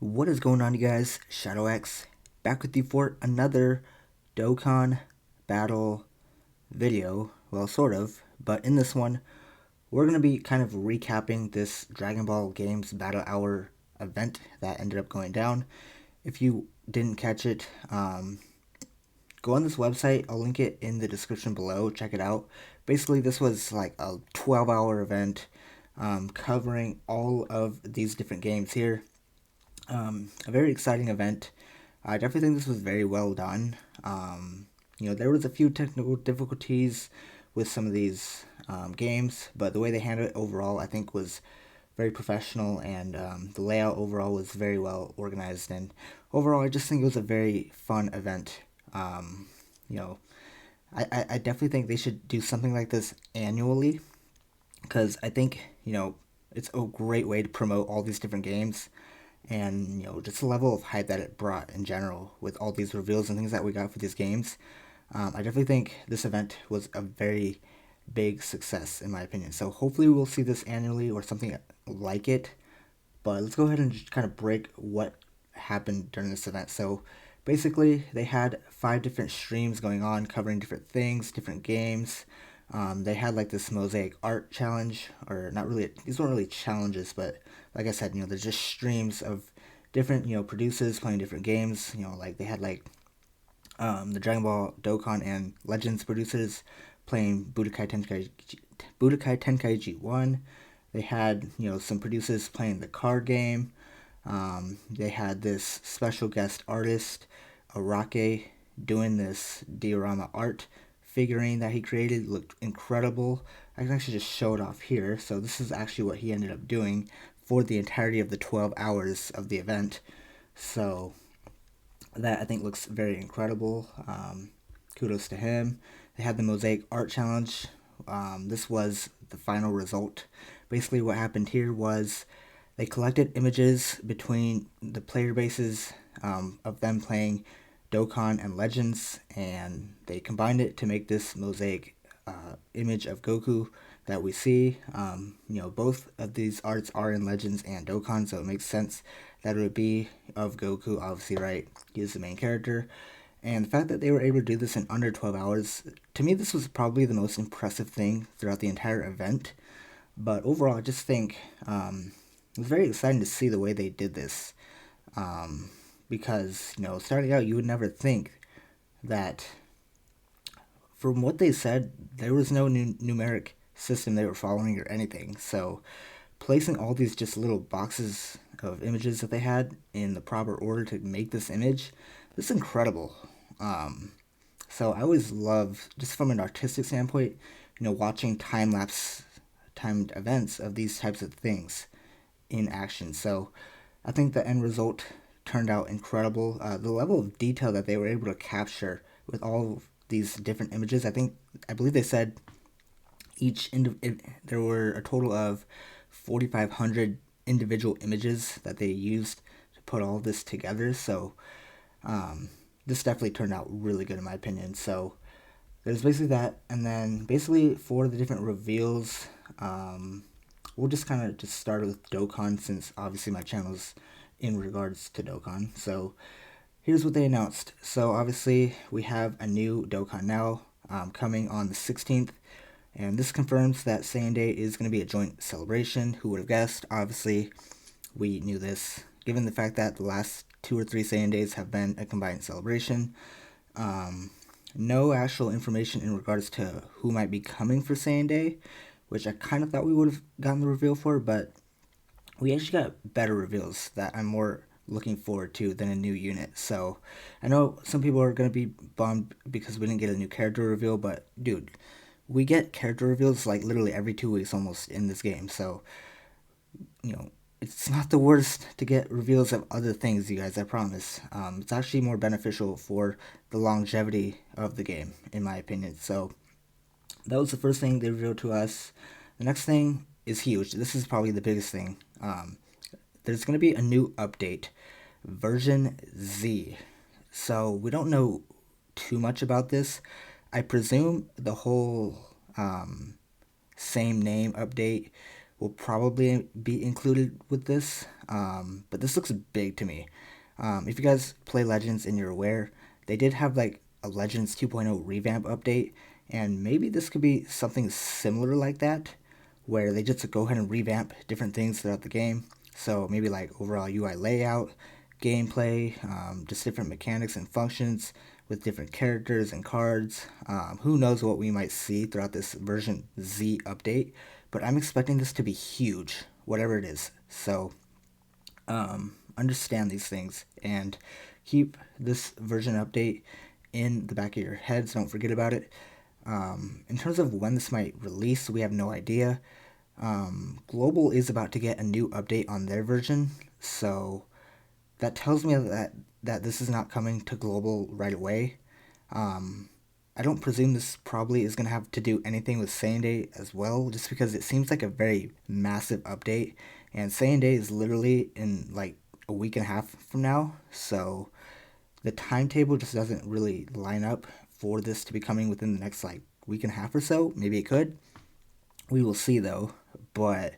What is going on, you guys? ShadowX back with you for another Dokkan battle video. Well, sort of, but in this one, we're going to be kind of recapping this Dragon Ball Games Battle Hour event that ended up going down. If you didn't catch it, go on this website. I'll link it in the description below. Check it out. Basically, this was like a 12-hour event covering all of these different games here. A very exciting event. I definitely think this was very well done. There was a few technical difficulties with some of these games, but the way they handled it overall, I think, was very professional, and the layout overall was very well organized. And overall, I just think it was a very fun event. You know, I definitely think they should do something like this annually because I think it's a great way to promote all these different games and just the level of hype that it brought in general with all these reveals and things that we got for these games. I definitely think this event was a very big success in my opinion. So hopefully we'll see this annually or something like it. But let's go ahead and just kind of break what happened during this event. So basically, they had 5 different streams going on covering different things, different games. They had like this mosaic art challenge, or not really, these weren't really challenges, but like I said, they're just streams of different, producers playing different games. Like they had like the Dragon Ball Dokkan and Legends producers playing Budokai Tenkaichi 1. They had, some producers playing the card game. They had this special guest artist, Arake, doing this diorama art figurine that he created. It looked incredible. I can actually just show it off here. So this is actually what he ended up doing for the entirety of the 12 hours of the event. So that I think looks very incredible. Kudos to him. They had the Mosaic Art Challenge. This was the final result. Basically, what happened here was they collected images between the player bases of them playing Dokkan and Legends, and they combined it to make this mosaic image of Goku that we see. Both of these arts are in Legends and Dokkan, so it makes sense that it would be of Goku, obviously, right? He is the main character. And the fact that they were able to do this in under 12 hours, to me, this was probably the most impressive thing throughout the entire event. But overall, I just think it was very exciting to see the way they did this. Because, starting out, you would never think that, from what they said, there was no numeric system they were following or anything. So, placing all these just little boxes of images that they had in the proper order to make this image, this is incredible. So I always love, just from an artistic standpoint, watching time lapse timed events of these types of things in action. So I think the end result turned out incredible. The level of detail that they were able to capture with all of these different images, I believe they said there were a total of 4,500 individual images that they used to put all this together. So this definitely turned out really good in my opinion. So there's basically that, and then basically for the different reveals, we'll just kind of just start with Dokkan since obviously my channel's in regards to Dokkan. So here's what they announced. So obviously we have a new Dokkan now coming on the 16th. And this confirms that Saiyan Day is going to be a joint celebration. Who would have guessed? Obviously, we knew this, given the fact that the last 2 or 3 Saiyan Days have been a combined celebration. No actual information in regards to who might be coming for Saiyan Day, which I kind of thought we would have gotten the reveal for, but we actually got better reveals that I'm more looking forward to than a new unit. So I know some people are going to be bummed because we didn't get a new character reveal, but dude, we get character reveals like literally every 2 weeks almost in this game. So, it's not the worst to get reveals of other things, you guys, I promise. It's actually more beneficial for the longevity of the game, in my opinion. So, that was the first thing they revealed to us. The next thing is huge. This is probably the biggest thing. There's going to be a new update, version Z. So, we don't know too much about this. I presume the whole same name update will probably be included with this. But this looks big to me. If you guys play Legends and you're aware, they did have like a Legends 2.0 revamp update, and maybe this could be something similar like that, where they just go ahead and revamp different things throughout the game. So maybe like overall UI layout, gameplay, just different mechanics and functions with different characters and cards. Who knows what we might see throughout this version Z update, but I'm expecting this to be huge, whatever it is. So understand these things and keep this version update in the back of your heads. Don't forget about it. In terms of when this might release, we have no idea. Global is about to get a new update on their version, so that tells me that this is not coming to global right away. Um, I don't presume this probably is going to have to do anything with Saiyan Day as well, just because it seems like a very massive update, and Saiyan Day is literally in like a week and a half from now, so the timetable just doesn't really line up for this to be coming within the next like week and a half or so. Maybe it could. We will see though. But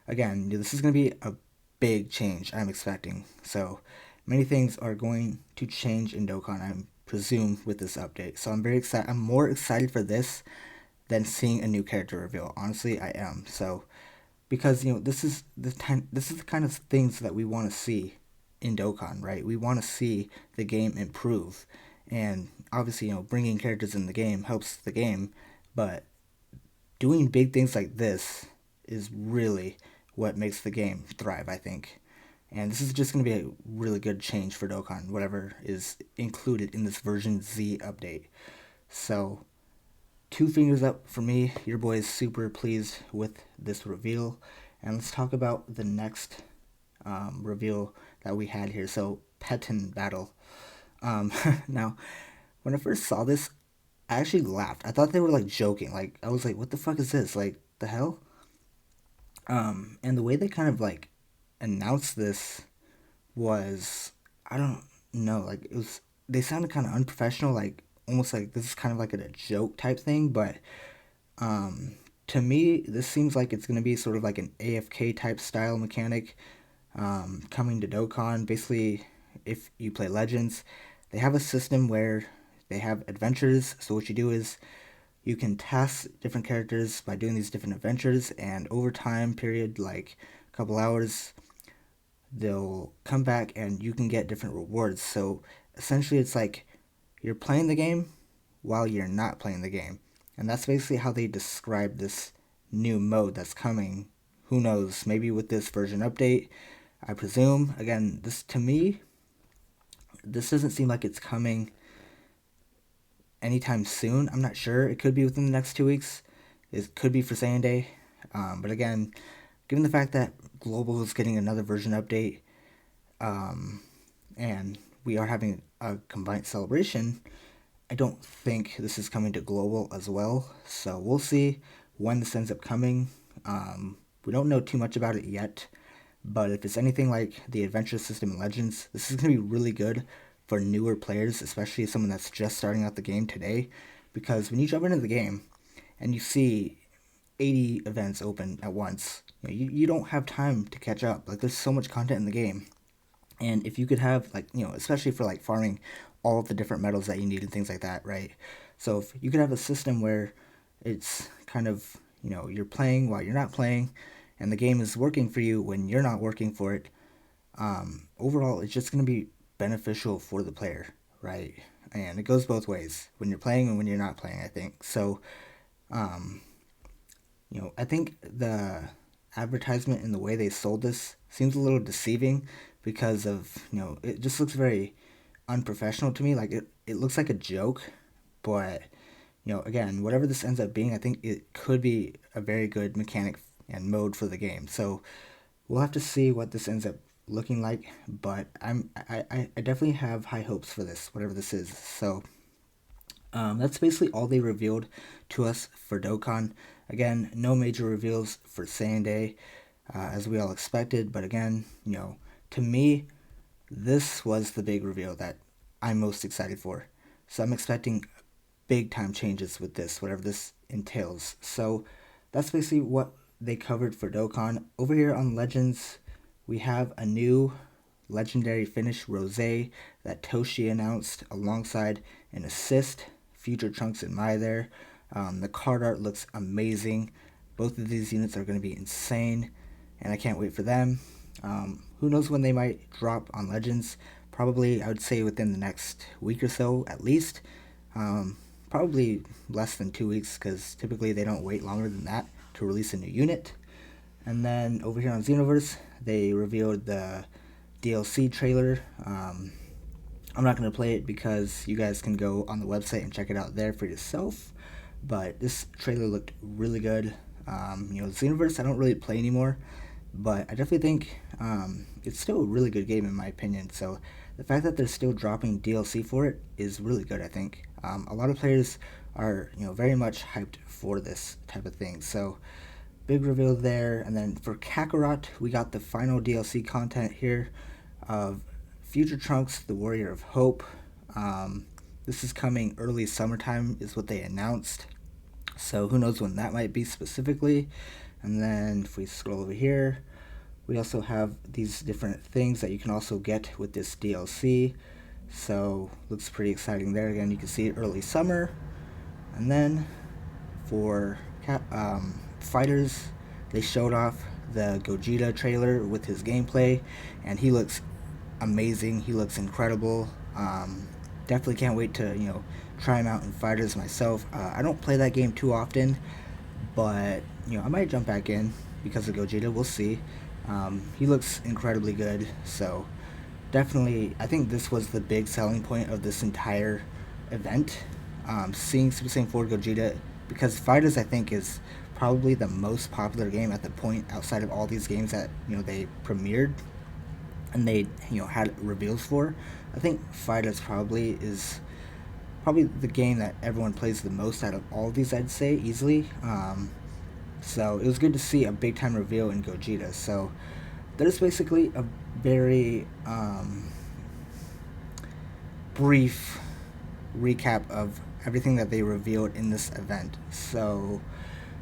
again, this is going to be a big change I'm expecting. So many things are going to change in Dokkan, I presume, with this update. So I'm very excited. I'm more excited for this than seeing a new character reveal. Honestly, I am. So because this is the kind of things that we want to see in Dokkan, right? We want to see the game improve, and obviously, bringing characters in the game helps the game, but doing big things like this is really what makes the game thrive, I think. And this is just going to be a really good change for Dokkan, whatever is included in this version Z update. So, two fingers up for me. Your boy is super pleased with this reveal. And let's talk about the next reveal that we had here. So, Petin Battle. Now, when I first saw this, I actually laughed. I thought they were like joking. Like, I was like, what the fuck is this? Like, the hell? And the way they kind of like announced this was, I don't know, like it was, they sounded kind of unprofessional, like almost like this is kind of like a joke type thing, but um, to me, this seems like it's going to be sort of like an AFK type style mechanic coming to Dokkan. Basically, if you play Legends, they have a system where they have adventures. So what you do is you can task different characters by doing these different adventures, and over time period, like a couple hours, they'll come back and you can get different rewards. So essentially, it's like you're playing the game while you're not playing the game. And that's basically how they describe this new mode that's coming. Who knows? Maybe with this version update, I presume. Again, this to me, this doesn't seem like it's coming anytime soon. I'm not sure. It could be within the next 2 weeks. It could be for Saiyan Day. But again, given the fact that Global is getting another version update, and we are having a combined celebration, I don't think this is coming to Global as well. So we'll see when this ends up coming. We don't know too much about it yet, but if it's anything like the adventure system in Legends, this is going to be really good for newer players, especially someone that's just starting out the game today. Because when you jump into the game and you see 80 events open at once, you don't have time to catch up. Like, there's so much content in the game. And if you could have, like, especially for like farming all of the different metals that you need and things like that, right? So if you could have a system where it's kind of, you're playing while you're not playing, and the game is working for you when you're not working for it, overall, it's just going to be beneficial for the player, right? And it goes both ways when you're playing and when you're not playing, I think. So, um, I think the advertisement and the way they sold this seems a little deceiving because of, it just looks very unprofessional to me. Like, it looks like a joke, but, again, whatever this ends up being, I think it could be a very good mechanic and mode for the game. So we'll have to see what this ends up looking like, but I definitely have high hopes for this, whatever this is. So that's basically all they revealed to us for Dokkan. Again, no major reveals for Saiyan Day, as we all expected. But again, to me, this was the big reveal that I'm most excited for. So I'm expecting big time changes with this, whatever this entails. So that's basically what they covered for Dokkan. Over here on Legends, we have a new legendary finish Rosé that Toshi announced alongside an assist, Future Trunks and Mai there. The card art looks amazing. Both of these units are going to be insane, and I can't wait for them. Who knows when they might drop on Legends? Probably, I would say within the next week or so at least. Probably less than 2 weeks, because typically they don't wait longer than that to release a new unit. And then over here on Xenoverse, they revealed the DLC trailer. I'm not going to play it because you guys can go on the website and check it out there for yourself. But this trailer looked really good. Xenoverse I don't really play anymore, but I definitely think it's still a really good game in my opinion. So the fact that they're still dropping DLC for it is really good, I think. A lot of players are very much hyped for this type of thing. So big reveal there. And then for Kakarot, we got the final DLC content here of Future Trunks, the Warrior of Hope. This is coming early summertime is what they announced. So who knows when that might be specifically. And then if we scroll over here, we also have these different things that you can also get with this DLC. So looks pretty exciting there. Again, you can see it early summer. And then for fighters, they showed off the Gogeta trailer with his gameplay, and he looks amazing. He looks incredible. Definitely can't wait to try him out in fighters myself. I don't play that game too often, but I might jump back in because of Gogeta. We'll see. He looks incredibly good. So definitely, I think this was the big selling point of this entire event. Seeing Super Saiyan 4 Gogeta, because fighters I think is probably the most popular game at the point outside of all these games that they premiered and they had reveals for. I think fighters probably is the game that everyone plays the most out of all of these, I'd say, easily. So it was good to see a big time reveal in Gogeta. So there's basically a very brief recap of everything that they revealed in this event. So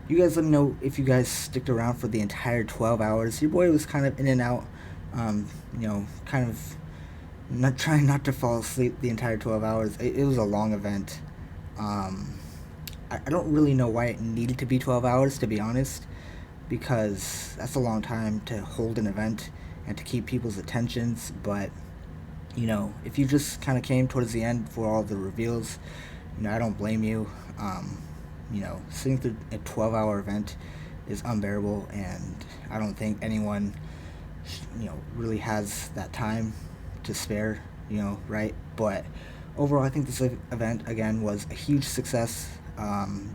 you guys let me know if you guys sticked around for the entire 12 hours. Your boy was kind of in and out, kind of not trying not to fall asleep the entire 12 hours. It was a long event. I don't really know why it needed to be 12 hours, to be honest, because that's a long time to hold an event and to keep people's attentions. But if you just kind of came towards the end for all the reveals, I don't blame you. Sitting through a 12-hour event is unbearable, and I don't think anyone really has that time to spare, right? But overall, I think this event again was a huge success.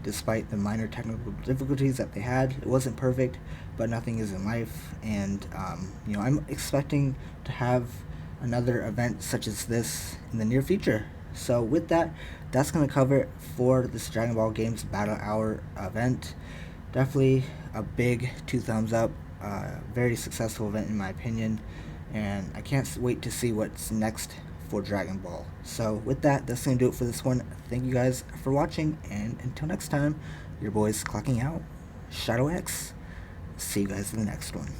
Despite the minor technical difficulties that they had, it wasn't perfect, but nothing is in life. And I'm expecting to have another event such as this in the near future. So with that, that's going to cover it for this Dragon Ball Games Battle Hour event. Definitely a big 2 thumbs up. Very successful event in my opinion, and I can't wait to see what's next for Dragon Ball. So with that, that's going to do it for this one. Thank you guys for watching, and until next time, your boy's clocking out. Shadow X. See you guys in the next one.